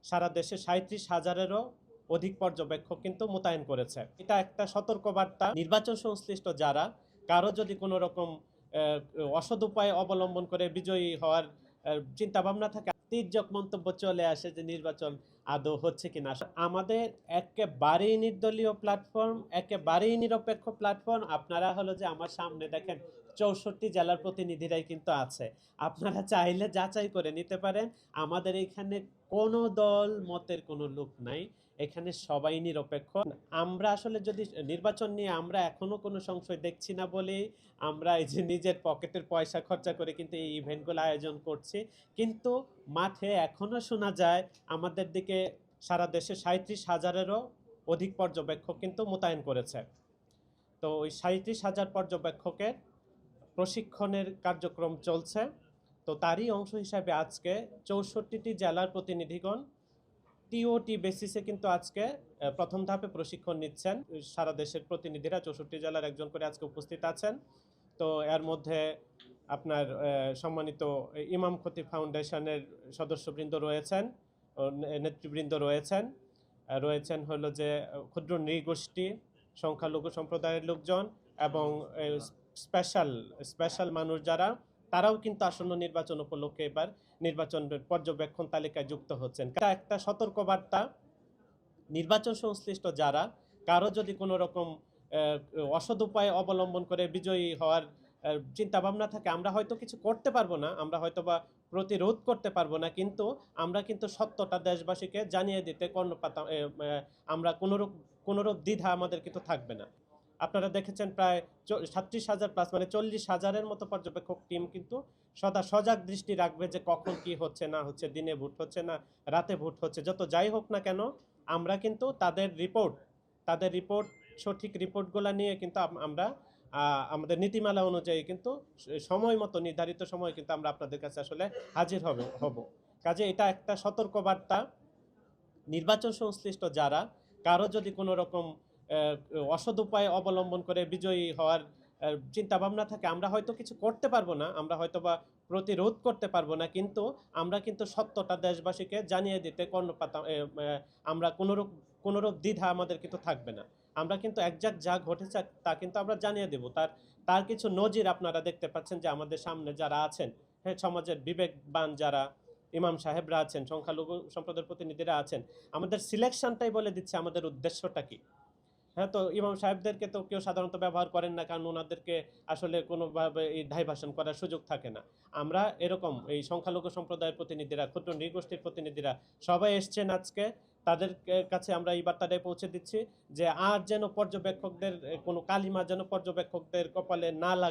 সারা দেশে ৩৭,০০০-এরও অধিক পর্যবেক্ষক কিন্তু মোতায়েন করেছে। এটা একটা সতর্কবার্তা নির্বাচন সংশ্লিষ্ট যারা কারো যদি কোনো রকম অসৎ উপায় অবলম্বন করে বিজয়ী হওয়ার চিন্তাভাবনা থাকে, তির্যক মন্তব্য চলে আসে যে নির্বাচন আদৌ হচ্ছে কিনা। আমাদের একেবারেই নির্দলীয় প্ল্যাটফর্ম, একেবারেই নিরপেক্ষ প্ল্যাটফর্ম। আপনারা হলো যে আমার সামনে দেখেন ৬৪ জেলার প্রতিনিধিরাই কিন্তু আছে। আপনারা চাইলে যাচাই করে নিতে পারেন। আমাদের এখানে কোনো দল মতের কোনো লোক নাই, এখানে সবাই নিরপেক্ষ। আমরা আসলে যদি নির্বাচন নিয়ে আমরা এখনো কোনো সংশয় দেখছি না বলেই আমরা এই যে নিজের পকেটের পয়সা খরচা করে কিন্তু এই ইভেন্টগুলো আয়োজন করছি। কিন্তু মাঠে এখনো শোনা যায় আমাদের দিকে সারা দেশে ৩৭,০০০-এরও অধিক পর্যবেক্ষক কিন্তু মোতায়েন করেছে। তো ওই ৩৭,০০০ পর্যবেক্ষকের প্রশিক্ষণের কার্যক্রম চলছে। তো তারই অংশ হিসাবে আজকে ৬৪টি জেলার প্রতিনিধিগণ টিওটি বেসিসে কিন্তু আজকে প্রথম ধাপে প্রশিক্ষণ নিচ্ছেন। সারা দেশের প্রতিনিধিরা ৬৪ জেলার একজন করে আজকে উপস্থিত আছেন। তো এর মধ্যে আপনার সম্মানিত ইমাম খতিব ফাউন্ডেশনের সদস্যবৃন্দ রয়েছেন, নেতৃবৃন্দ রয়েছেন, রয়েছেন হলো যে ক্ষুদ্র নৃগোষ্ঠী, সংখ্যালঘু সম্প্রদায়ের লোকজন এবং স্পেশাল মানুষ যারা, তারাও কিন্তু আসন্ন নির্বাচন উপলক্ষে এবার নির্বাচন পর্যবেক্ষণ তালিকায় যুক্ত হচ্ছেন। এটা একটা সতর্কবার্তা নির্বাচন সংশ্লিষ্ট যারা কারো যদি কোনো রকম অসৎ উপায় অবলম্বন করে বিজয়ী হওয়ার চিন্তাভাবনা থাকে, আমরা হয়তো কিছু করতে পারবো না, আমরা হয়তো বা প্রতিরোধ করতে পারবো না, কিন্তু আমরা কিন্তু সত্যটা দেশবাসীকে জানিয়ে দিতে কর্ণপাত আমরা কোনোরূপ দ্বিধা আমাদের কিন্তু থাকবে না। আপনারা দেখেছেন প্রায় ৩৭,০০০ প্লাস, মানে ৪০,০০০-এর মতো পর্যবেক্ষক টিম কিন্তু সদা সজাগ দৃষ্টি রাখবে যে কখন কি হচ্ছে না হচ্ছে, দিনে ভোট হচ্ছে না রাতে ভোট হচ্ছে, যত যাই হোক না কেন আমরা কিন্তু তাদের রিপোর্ট সঠিক রিপোর্টগুলো নিয়ে কিন্তু আমরা আমাদের নীতিমালা অনুযায়ী কিন্তু সময় মতো নির্ধারিত সময় কিন্তু আমরা আপনাদের কাছে আসলে হাজির হব। কাজে এটা একটা সতর্কবার্তা নির্বাচন সংশ্লিষ্ট যারা কারো যদি কোনো রকম অসৎ উপায় অবলম্বন করে বিজয়ী হওয়ার চিন্তাভাবনা থাকে, আমরা হয়তো কিছু করতে পারবো না, আমরা হয়তো বা প্রতিরোধ করতে পারবো না, কিন্তু আমরা কিন্তু সত্যটা দেশবাসীকে জানিয়ে দিতে কর্ণপাত আমরা কোনোরূপ দ্বিধা আমাদের কিন্তু থাকবে না। আমরা কিন্তু একজাক্ট যা ঘটেছে তা কিন্তু আমরা জানিয়ে দেব। তার কিছু নজির আপনারা দেখতে পাচ্ছেন যে আমাদের সামনে যারা আছেন, হ্যাঁ, সমাজের বিবেকবান যারা ইমাম সাহেবরা আছেন, সংখ্যালঘু সম্প্রদায়ের প্রতিনিধিরা আছেন, আমাদের সিলেকশনটাই বলে দিচ্ছে আমাদের উদ্দেশ্যটা কি। হ্যাঁ, তো ইমাম সাহেবদেরকে তো কেউ সাধারণত ব্যবহার করেন না, কারণ ওনাদেরকে আসলে কোনোভাবে এই ডাইভার্সন করার সুযোগ থাকে না। আমরা এরকম এই সংখ্যালঘু সম্প্রদায়ের প্রতিনিধিরা, ক্ষুদ্র নৃগোষ্ঠীর প্রতিনিধিরা সবাই এসছেন আজকে। তাদের কাছে আমরা এই বার্তাটাই পৌঁছে দিচ্ছি যে আর যেন পর্যবেক্ষকদের কোনো কালিমা যেন পর্যবেক্ষকদের কপালে না লাগে।